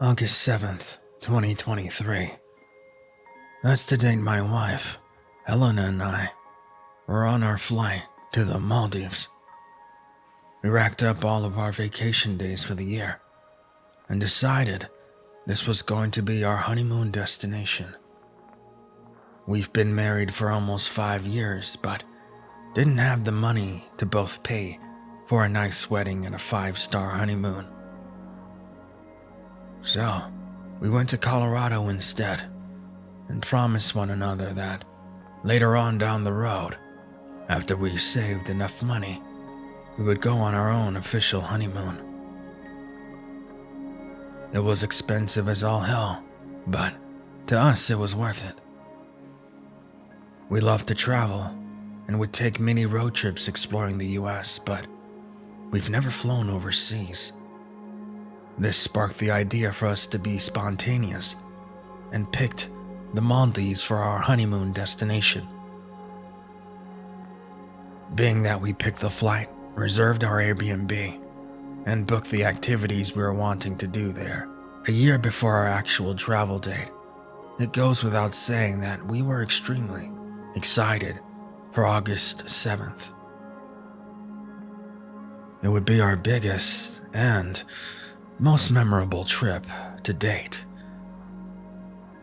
August 7th, 2023. That's the date my wife, Helena, and I were on our flight to the Maldives. We racked up all of our vacation days for the year and decided this was going to be our honeymoon destination. We've been married for almost 5 years, but didn't have the money to both pay for a nice wedding and a 5-star honeymoon. So, we went to Colorado instead and promised one another that later on down the road, after we saved enough money, we would go on our own official honeymoon. It was expensive as all hell, but to us it was worth it. We loved to travel and would take mini road trips exploring the US, but we've never flown overseas. This sparked the idea for us to be spontaneous and picked the Maldives for our honeymoon destination. Being that we picked the flight, reserved our Airbnb, and booked the activities we were wanting to do there a year before our actual travel date, it goes without saying that we were extremely excited for August 7th. It would be our biggest and most memorable trip to date.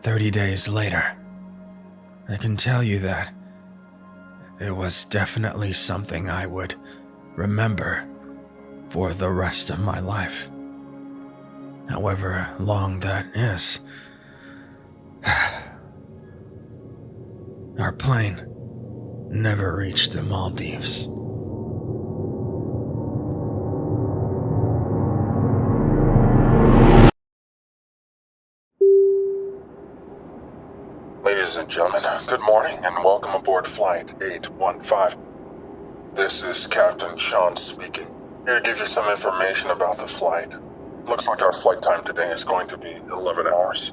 30 days later, I can tell you that it was definitely something I would remember for the rest of my life. However long that is. Our plane never reached the Maldives. Ladies and gentlemen, good morning and welcome aboard Flight 815. This is Captain Sean speaking, here to give you some information about the flight. Looks like our flight time today is going to be 11 hours,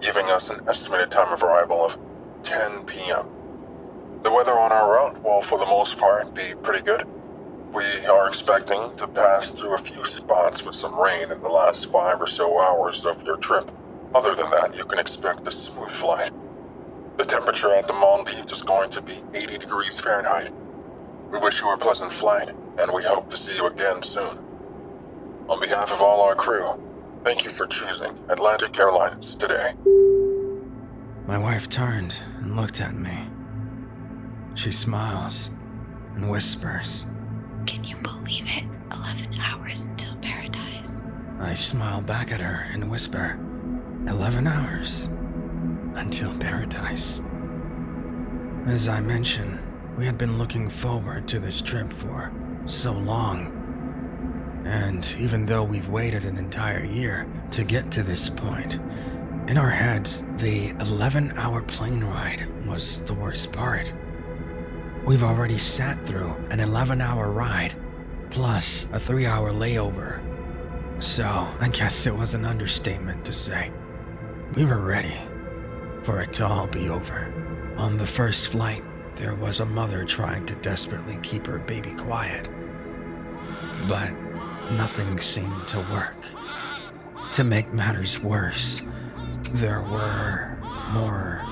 giving us an estimated time of arrival of 10 p.m. The weather on our route will, for the most part, be pretty good. We are expecting to pass through a few spots with some rain in the last 5 or so hours of your trip. Other than that, you can expect a smooth flight. The temperature at the Maldives is going to be 80 degrees Fahrenheit. We wish you a pleasant flight, and we hope to see you again soon. On behalf of all our crew, thank you for choosing Atlantic Airlines today. My wife turned and looked at me. She smiles and whispers, "Can you believe it? 11 hours until paradise." I smile back at her and whisper, 11 hours until paradise. As I mentioned, we had been looking forward to this trip for so long. And even though we've waited an entire year to get to this point, in our heads, the 11-hour plane ride was the worst part. We've already sat through an 11-hour ride, plus a 3-hour layover. So I guess it was an understatement to say we were ready for it to all be over. On the first flight, there was a mother trying to desperately keep her baby quiet. But nothing seemed to work. To make matters worse, there were more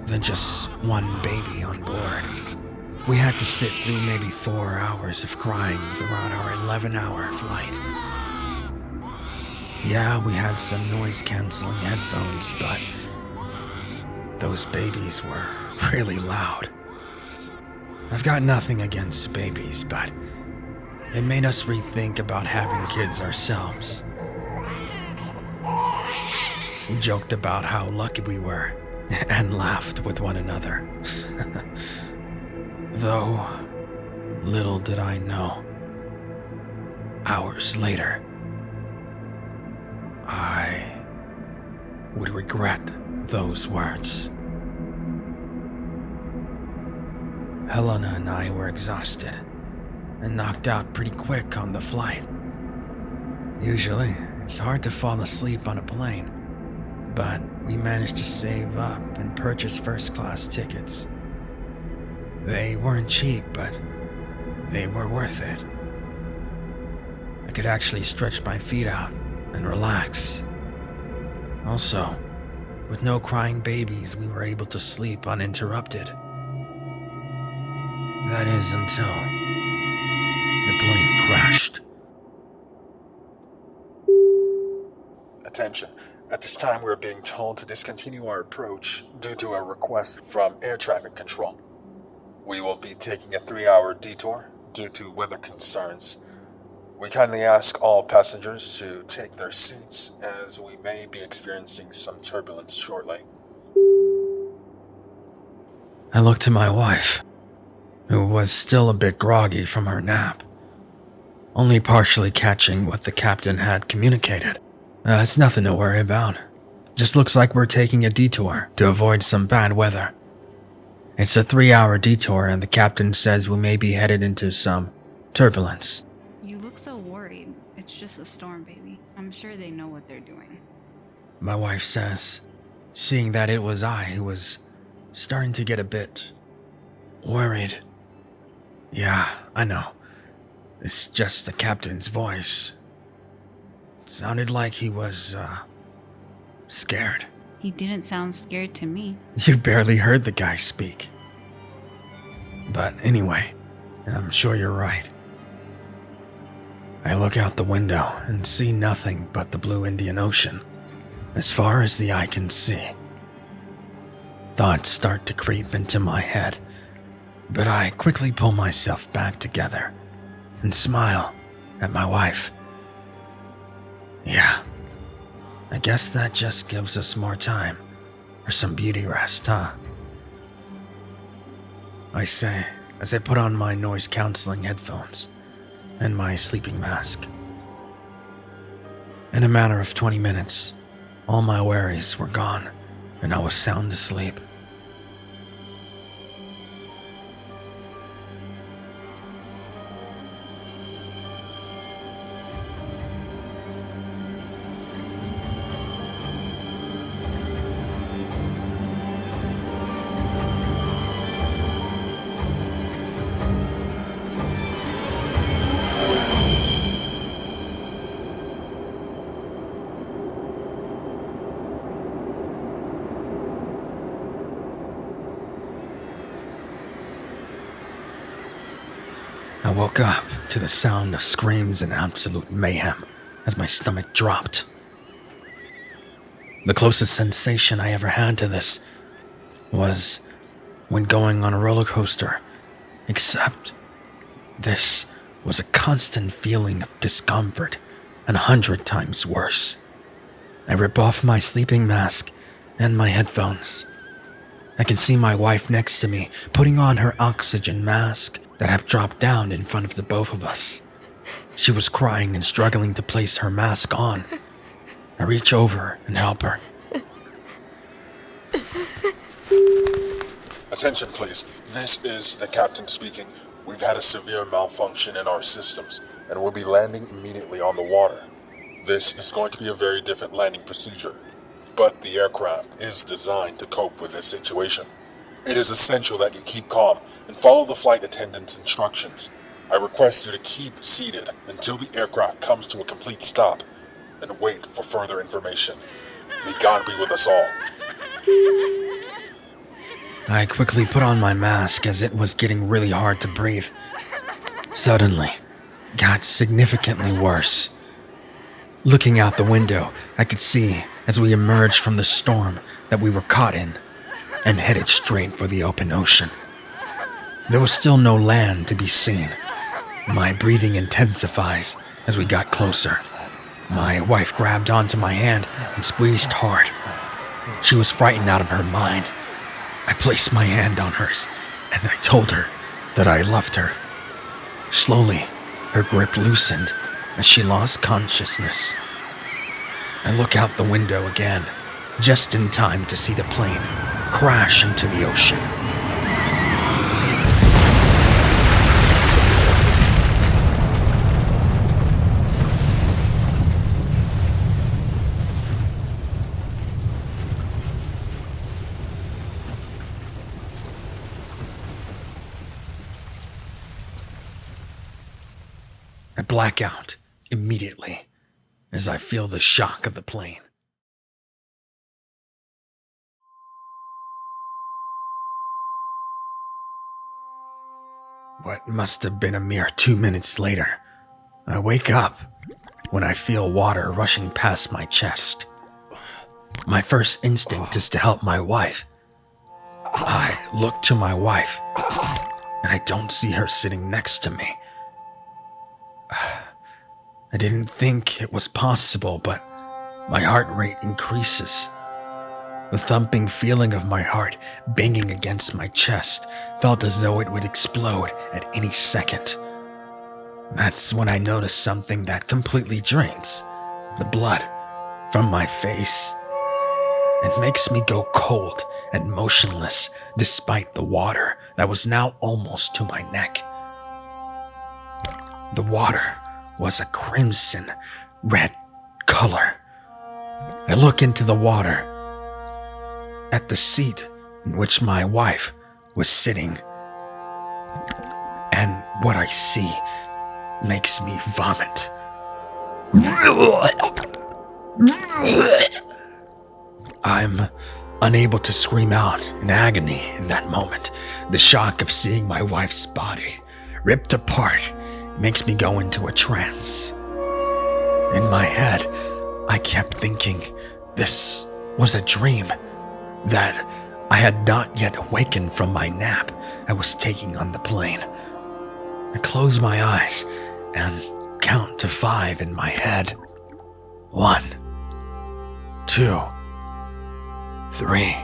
than just one baby on board. We had to sit through maybe 4 hours of crying throughout our 11-hour flight. Yeah, we had some noise-canceling headphones, but those babies were really loud. I've got nothing against babies, but it made us rethink about having kids ourselves. We joked about how lucky we were and laughed with one another. Though, little did I know, hours later, I would regret those words. Helena and I were exhausted and knocked out pretty quick on the flight. Usually, it's hard to fall asleep on a plane, but we managed to save up and purchase first-class tickets. They weren't cheap, but they were worth it. I could actually stretch my feet out and relax. Also, with no crying babies, we were able to sleep uninterrupted. That is until the plane crashed. Attention. At this time, we're being told to discontinue our approach due to a request from air traffic control. We will be taking a 3-hour detour due to weather concerns. We kindly ask all passengers to take their seats as we may be experiencing some turbulence shortly. I looked to my wife, who was still a bit groggy from her nap, only partially catching what the captain had communicated. It's nothing to worry about. Just looks like we're taking a detour to avoid some bad weather. It's a 3-hour detour and the captain says we may be headed into some turbulence. You look so worried. It's just a storm, baby. I'm sure they know what they're doing. My wife says, seeing that it was I who was starting to get a bit worried. Yeah, I know. It's just the captain's voice. It sounded like he was, scared. He didn't sound scared to me. You barely heard the guy speak. But anyway, I'm sure you're right. I look out the window and see nothing but the blue Indian Ocean, as far as the eye can see. Thoughts start to creep into my head, but I quickly pull myself back together and smile at my wife. Yeah, I guess that just gives us more time for some beauty rest, huh? I say as I put on my noise-canceling headphones and my sleeping mask. In a matter of 20 minutes, all my worries were gone and I was sound asleep. I woke up to the sound of screams and absolute mayhem as my stomach dropped. The closest sensation I ever had to this was when going on a roller coaster, except this was a constant feeling of discomfort and 100 times worse. I rip off my sleeping mask and my headphones. I can see my wife next to me putting on her oxygen mask that have dropped down in front of the both of us. She was crying and struggling to place her mask on. I reach over and help her. Attention, please. This is the captain speaking. We've had a severe malfunction in our systems, and we'll be landing immediately on the water. This is going to be a very different landing procedure, but the aircraft is designed to cope with this situation. It is essential that you keep calm and follow the flight attendant's instructions. I request you to keep seated until the aircraft comes to a complete stop and wait for further information. May God be with us all. I quickly put on my mask as it was getting really hard to breathe. Suddenly, it got significantly worse. Looking out the window, I could see as we emerged from the storm that we were caught in and headed straight for the open ocean. There was still no land to be seen. My breathing intensifies as we got closer. My wife grabbed onto my hand and squeezed hard. She was frightened out of her mind. I placed my hand on hers and I told her that I loved her. Slowly, her grip loosened as she lost consciousness. I look out the window again, just in time to see the plane crash into the ocean. I black out immediately. as I feel the shock of the plane. What must have been a mere 2 minutes later, I wake up when I feel water rushing past my chest. My first instinct is to help my wife. I look to my wife, and I don't see her sitting next to me. I didn't think it was possible, but my heart rate increases. The thumping feeling of my heart banging against my chest felt as though it would explode at any second. That's when I notice something that completely drains the blood from my face. It makes me go cold and motionless despite the water that was now almost to my neck. The water was a crimson red color. I look into the water at the seat in which my wife was sitting, and what I see makes me vomit. I'm unable to scream out in agony in that moment. The shock of seeing my wife's body ripped apart makes me go into a trance. In my head, I kept thinking this was a dream, that I had not yet awakened from my nap I was taking on the plane. I close my eyes and count to 5 in my head. 1, 2, 3,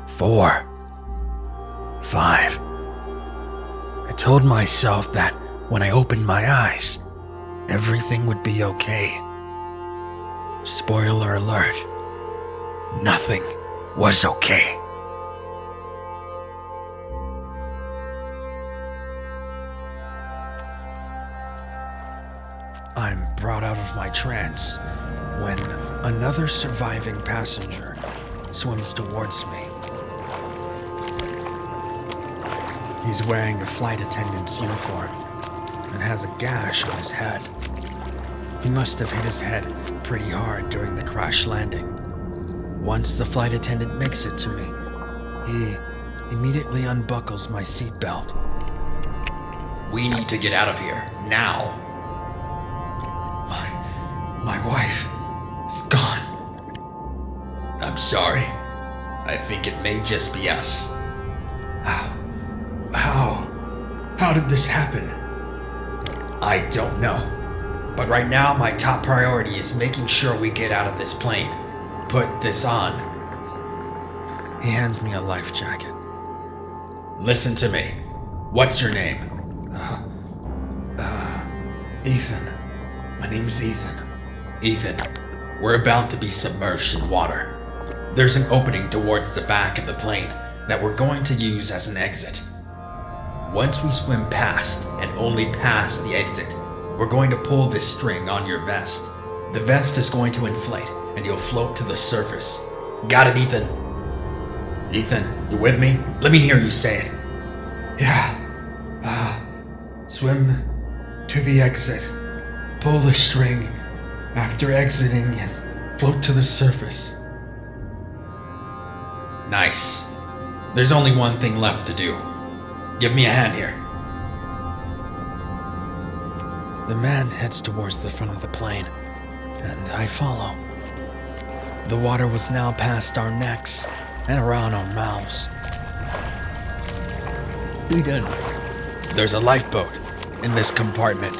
4, 5. I told myself that when I opened my eyes, everything would be okay. Spoiler alert, nothing was okay. I'm brought out of my trance when another surviving passenger swims towards me. He's wearing a flight attendant's uniform and has a gash on his head. He must have hit his head pretty hard during the crash landing. Once the flight attendant makes it to me, he immediately unbuckles my seatbelt. We need to get out of here, now. My wife is gone. I'm sorry. I think it may just be us. How did this happen? I don't know. But right now, my top priority is making sure we get out of this plane. Put this on. He hands me a life jacket. Listen to me. What's your name? Ethan. My name's Ethan. Ethan, we're about to be submerged in water. There's an opening towards the back of the plane that we're going to use as an exit. Once we swim past and only past the exit, we're going to pull this string on your vest. The vest is going to inflate and you'll float to the surface. Got it, Ethan? Ethan, you with me? Let me hear you say it. Yeah. Swim to the exit. Pull the string after exiting and float to the surface. Nice. There's only one thing left to do. Give me a hand here. The man heads towards the front of the plane, and I follow. The water was now past our necks and around our mouths. Eden, There's a lifeboat in this compartment.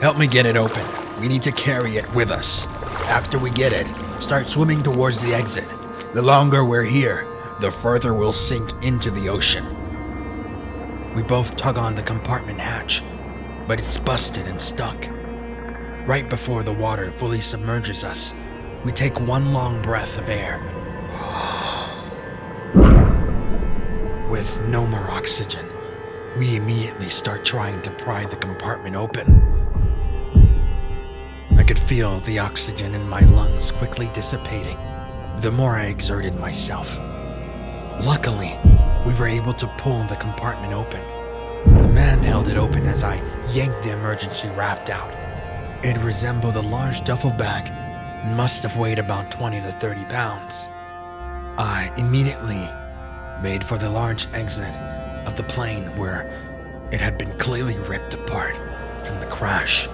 Help me get it open. We need to carry it with us. After we get it, start swimming towards the exit. The longer we're here, the further we'll sink into the ocean. We both tug on the compartment hatch, but it's busted and stuck. Right before the water fully submerges us, we take one long breath of air. With no more oxygen, we immediately start trying to pry the compartment open. I could feel the oxygen in my lungs quickly dissipating the more I exerted myself. Luckily, we were able to pull the compartment open. The man held it open as I yanked the emergency raft out. It resembled a large duffel bag and must have weighed about 20 to 30 pounds. I immediately made for the large exit of the plane where it had been clearly ripped apart from the crash.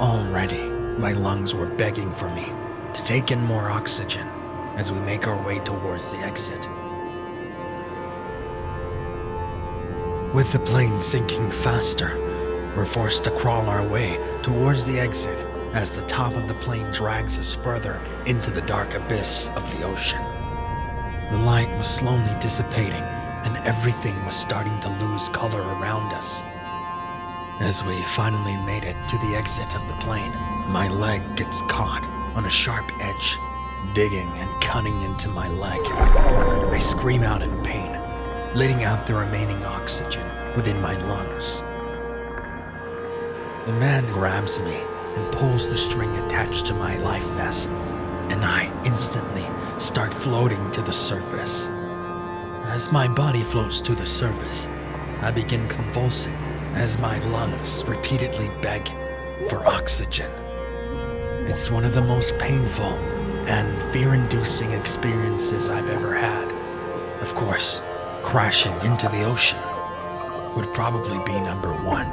Already, my lungs were begging for me to take in more oxygen as we make our way towards the exit. With the plane sinking faster, we're forced to crawl our way towards the exit as the top of the plane drags us further into the dark abyss of the ocean. The light was slowly dissipating and everything was starting to lose color around us. As we finally made it to the exit of the plane, my leg gets caught on a sharp edge, digging and cutting into my leg. I scream out in pain, letting out the remaining oxygen within my lungs. The man grabs me and pulls the string attached to my life vest, and I instantly start floating to the surface. As my body floats to the surface, I begin convulsing as my lungs repeatedly beg for oxygen. It's one of the most painful and fear-inducing experiences I've ever had. Of course, crashing into the ocean would probably be number one.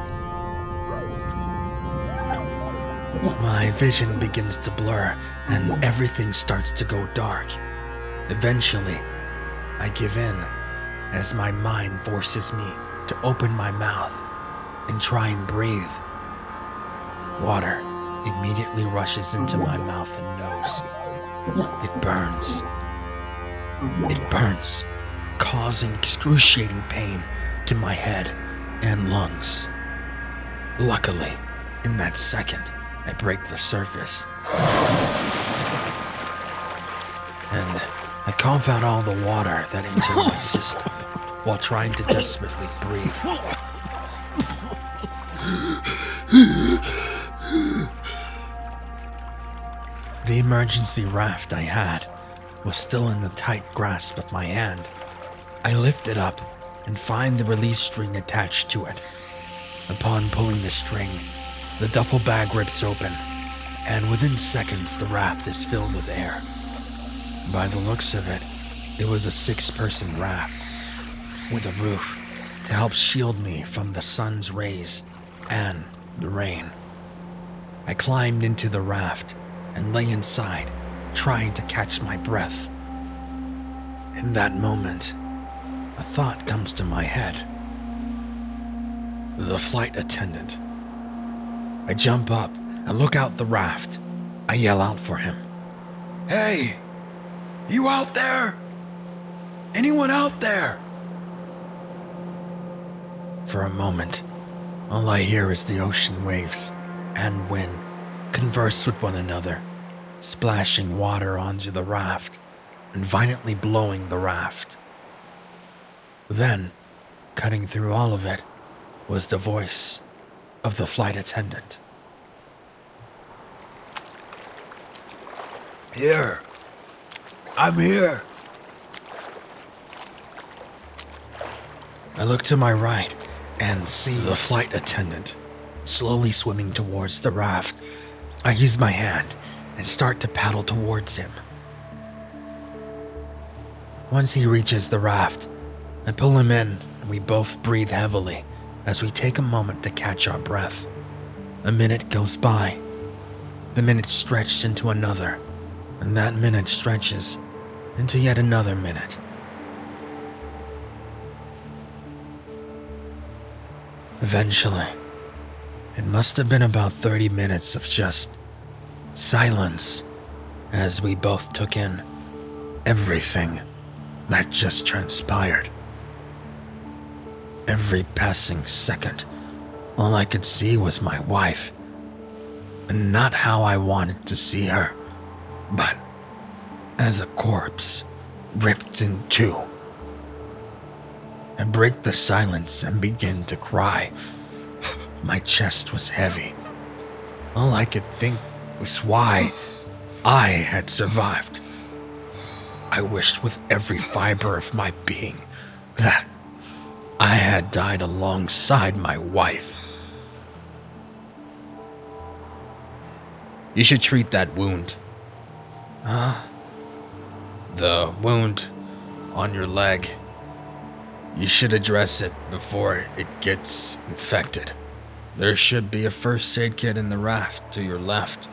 My vision begins to blur and everything starts to go dark. Eventually, I give in as my mind forces me to open my mouth and try and breathe. Water immediately rushes into my mouth and nose. It burns. It burns, causing excruciating pain to my head and lungs. Luckily, in that second, I break the surface. And I cough out all the water that entered my system while trying to desperately breathe. The emergency raft I had was still in the tight grasp of my hand. I lift it up and find the release string attached to it. Upon pulling the string, the duffel bag rips open, and within seconds the raft is filled with air. By the looks of it, it was a 6-person raft with a roof to help shield me from the sun's rays and the rain. I climbed into the raft and lay inside, trying to catch my breath. In that moment, a thought comes to my head. The flight attendant. I jump up and look out the raft. I yell out for him. "Hey! You out there? Anyone out there?" For a moment, all I hear is the ocean waves and wind converse with one another, splashing water onto the raft and violently blowing the raft. Then, cutting through all of it, was the voice of the flight attendant. "Here. I'm here." I look to my right and see the flight attendant slowly swimming towards the raft. I use my hand and start to paddle towards him. Once he reaches the raft, I pull him in and we both breathe heavily as we take a moment to catch our breath. A minute goes by. The minute stretched into another, and that minute stretches into yet another minute. Eventually, it must have been about 30 minutes of just silence as we both took in everything that just transpired. Every passing second, all I could see was my wife, and not how I wanted to see her, but as a corpse ripped in two. I break the silence and begin to cry. My chest was heavy. All I could think was why I had survived. I wished with every fiber of my being that I had died alongside my wife. You should treat that wound. Huh? The wound on your leg. You should address it before it gets infected. There should be a first aid kit in the raft to your left.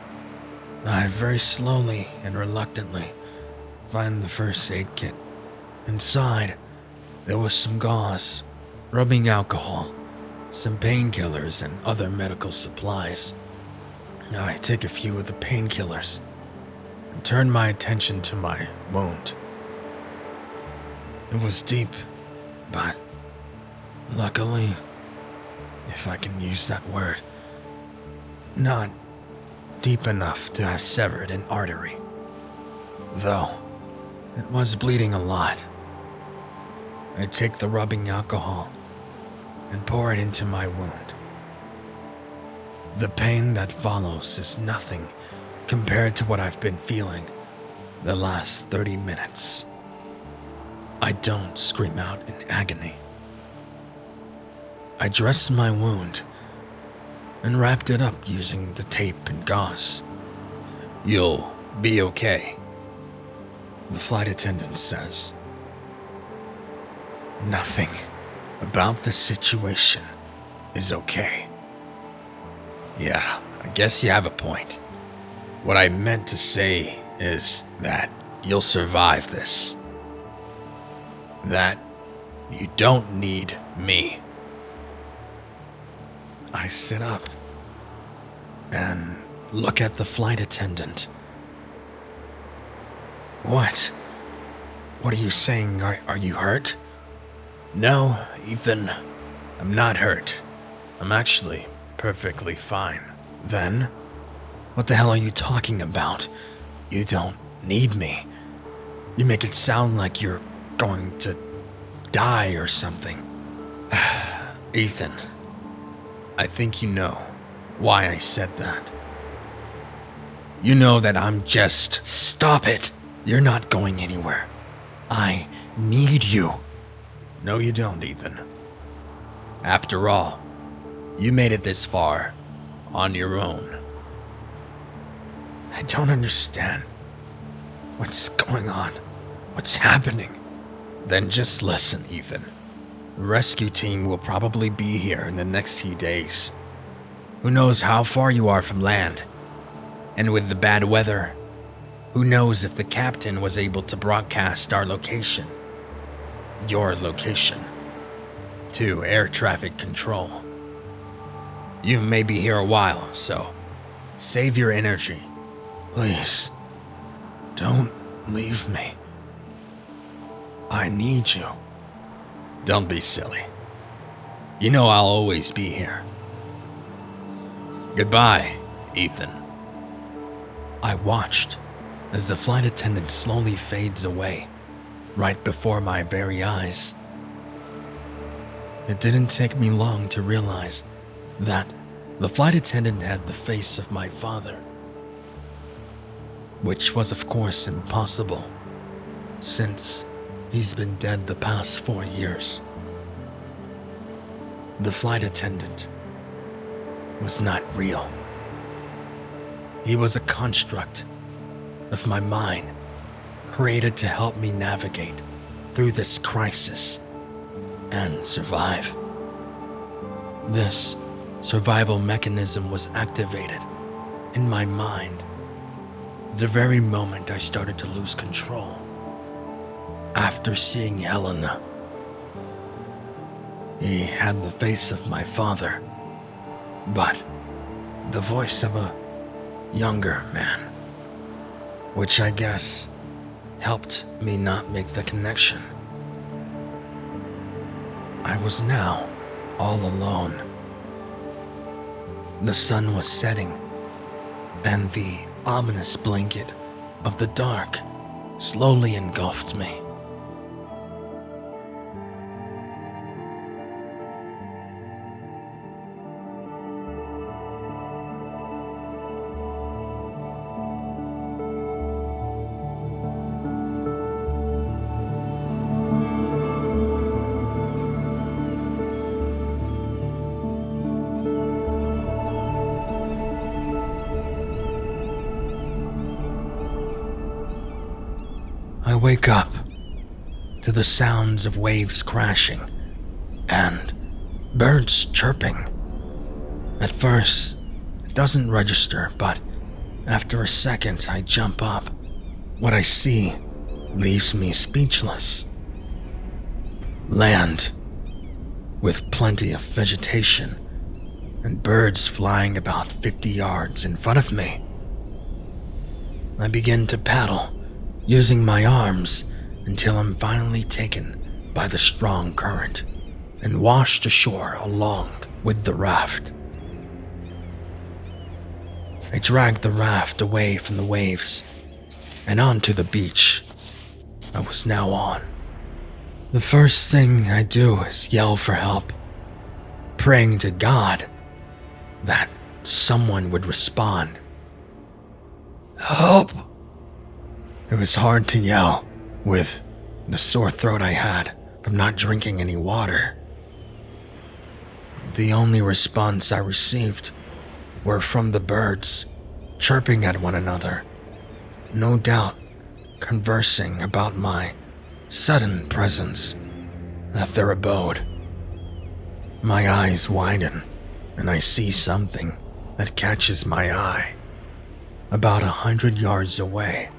I very slowly and reluctantly find the first aid kit. Inside, there was some gauze, rubbing alcohol, some painkillers, and other medical supplies. I take a few of the painkillers and turn my attention to my wound. It was deep, but luckily, if I can use that word, not deep enough to have severed an artery. Though, it was bleeding a lot. I take the rubbing alcohol and pour it into my wound. The pain that follows is nothing compared to what I've been feeling the last 30 minutes. I don't scream out in agony. I dressed my wound and wrapped it up using the tape and gauze. You'll be okay, the flight attendant says. Nothing about the situation is okay. Yeah, I guess you have a point. What I meant to say is that you'll survive this. That you don't need me. I sit up and look at the flight attendant. What? What are you saying? Are you hurt? No, Ethan. I'm not hurt. I'm actually perfectly fine. Then? What the hell are you talking about? You don't need me. You make it sound like you're going to die or something. Ethan, I think you know why I said that. You know that I'm just... Stop it! You're not going anywhere. I need you. No, you don't, Ethan. After all, you made it this far on your own. I don't understand. What's going on? What's happening? Then just listen, Ethan. The rescue team will probably be here in the next few days. Who knows how far you are from land? And with the bad weather, who knows if the captain was able to broadcast our location, your location, to air traffic control. You may be here a while, so save your energy. Please, don't leave me. I need you. Don't be silly. You know I'll always be here. Goodbye, Ethan. I watched as the flight attendant slowly fades away, right before my very eyes. It didn't take me long to realize that the flight attendant had the face of my father, which was of course impossible, since he's been dead the past 4 years. The flight attendant was not real. He was a construct of my mind, created to help me navigate through this crisis and survive. This survival mechanism was activated in my mind the very moment I started to lose control. After seeing Helena, he had the face of my father, but the voice of a younger man, which I guess helped me not make the connection. I was now all alone. The sun was setting, and the ominous blanket of the dark slowly engulfed me. wake up to the sounds of waves crashing and birds chirping. At first, it doesn't register, but after a second I jump up. What I see leaves me speechless. Land with plenty of vegetation and birds flying about 50 yards in front of me. I begin to paddle, using my arms until I'm finally taken by the strong current and washed ashore along with the raft. I drag the raft away from the waves and onto the beach I was now on. The first thing I do is yell for help, praying to God that someone would respond. Help! It was hard to yell with the sore throat I had from not drinking any water. The only response I received were from the birds, chirping at one another, no doubt conversing about my sudden presence at their abode. My eyes widen, and I see something that catches my eye. About 100 yards away,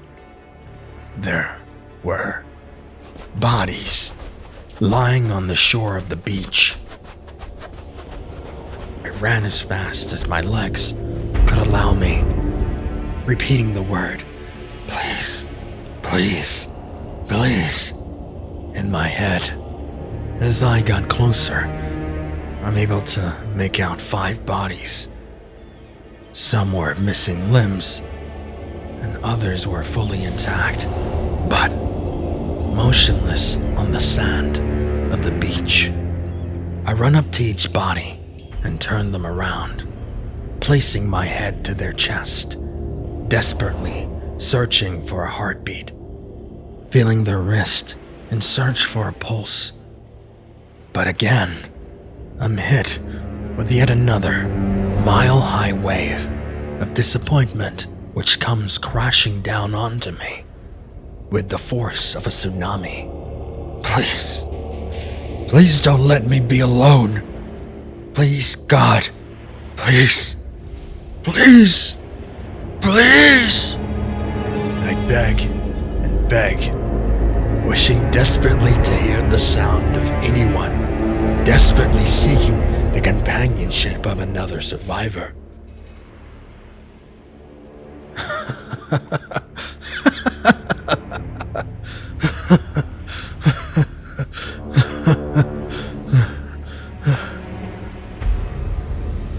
there were bodies lying on the shore of the beach. I ran as fast as my legs could allow me, repeating the word, please, please, please, in my head. As I got closer, I'm able to make out 5 bodies. Some were missing limbs, and others were fully intact, but motionless on the sand of the beach. I run up to each body and turn them around, placing my head to their chest, desperately searching for a heartbeat, feeling their wrist in search for a pulse. But again, I'm hit with yet another mile-high wave of disappointment which comes crashing down onto me with the force of a tsunami. Please, please don't let me be alone. Please, God, please, please, please. I beg and beg, wishing desperately to hear the sound of anyone, desperately seeking the companionship of another survivor.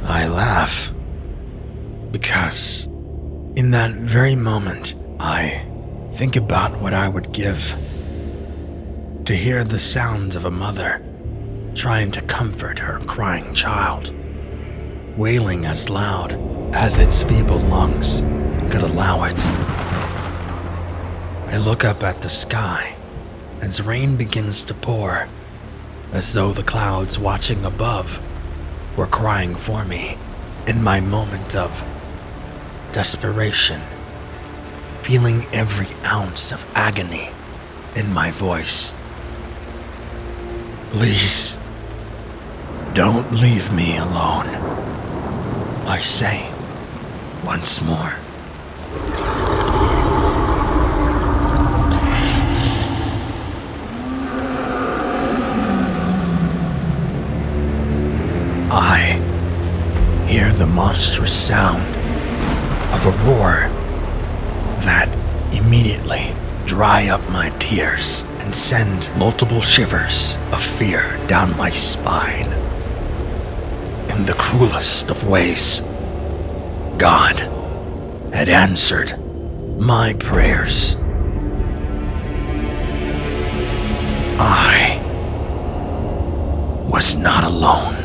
I laugh because in that very moment I think about what I would give to hear the sounds of a mother trying to comfort her crying child, wailing as loud as its feeble lungs could allow it. I look up at the sky as rain begins to pour, as though the clouds watching above were crying for me in my moment of desperation, feeling every ounce of agony in my voice. Please, don't leave me alone, I say once more. I hear the monstrous sound of a roar that immediately dry up my tears and send multiple shivers of fear down my spine. In the cruelest of ways, God had answered my prayers. I was not alone.